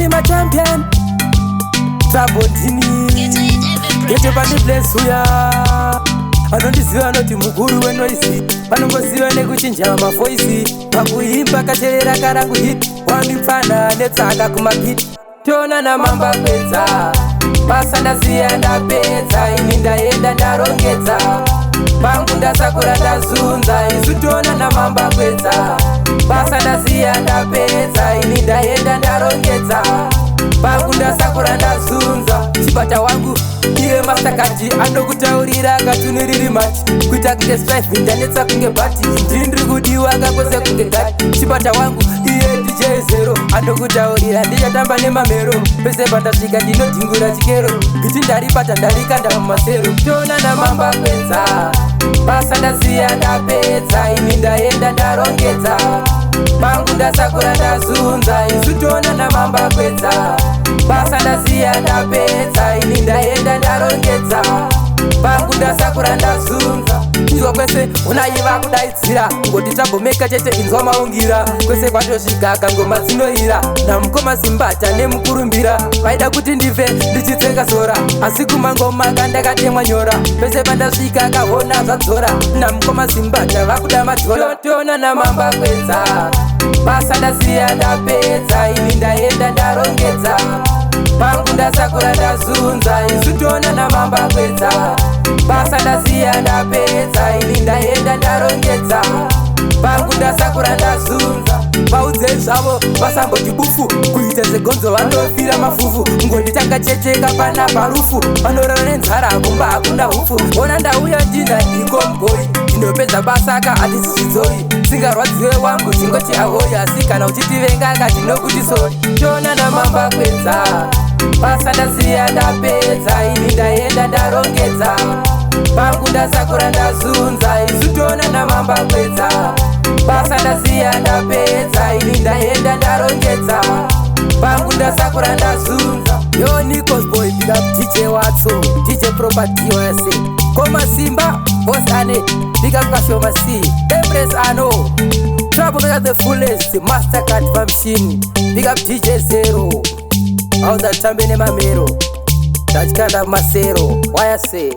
Tiri ma champion Sabotini Gete pani place uya Anondiziva anoti mukuru wenoisi Vanongoziva nekuchinja mafoisi Pakuimba kacherera karangu hit Wamipfana netsaka kumapiti Tona na mamba kwedza Basa ndasiya ndapedza Ini ndaenda ndarongedza Pangu ndasakura ndazunza Isu tona na mamba kwedza Basa ndasiya ndapedza Ini ndaenda ndarongedza Pangu ndasakura ndazunza Chibata wangu iye mastakati Andokutaurira katuniriri mati Kuita kunge strife ndanetsa kunge bati Ndindiri kudiwa kakwese kunge gati Chibata wangu iye DJ Zero Andokutaurira ndichatamba nemamero Pese pandasvika ndinodhingura chikero Biti ndaripata ndarikanda mumasero Tona na mamba kwedza Basa ndasiya ndapedza Ini ndaenda ndarongedza Pangu ndasakura ndazunza Isu tona na mamba kwedza Basa ndasiya ndapedza Ini ndaenda ndarongedza Pangu ndasakura ndazunza Inzwa kwese unaiva kudaidzira Ngoti tambomeka chete inzwa maungira Kwese kwatosvika kangoma dzinoira Namukoma zimbata nemukurumbira Vaida kuti ndife ndichitsenga sora Asi kumangoma kandakatemwa nyora Pese pandasvika kahona zvadzora Namukoma zimbata vakuda madhora Tona na mamba kwedza Basa ndasiya ndapedza Ini ndaenda ndarongedza Pangu ndasakura ndazunza Isu tona na mamba kwedza Basa ndasiya ndapedza Ini ndaenda ndarongedza Pangu ndasakura ndazunza Vaudze zvavo vasamboti bufu Kuita segonzo vandofira mafufu Ngonditanga checheka pana parufu Vanorara nenzara kumba hakuna hufu Ona ndauya ndina ndikomgoi Ndinopedza basa ka handisichidzoi Singarwadziwe wangu chingoti ahoyi Asi kana uchitivenga katinokuti sori Tona na mamba kwedza Basa ndasiya ndapedza Ini ndaenda ndarongedza Pangu ndasakura ndazunza Isu tona na mamba kwedza Basa ndasiya ndapedza Ini ndaenda ndarongedza Pangu ndasakura ndazunza Yo Nikos boy big up DJ Watso DJ Property OSA Koma Simba Bosane big up Kashoma C Empress Ano Trouble at the fullest Mastercard Famshin big up DJ Zero How's that tambe ne mamero Tachikanda masero Why I say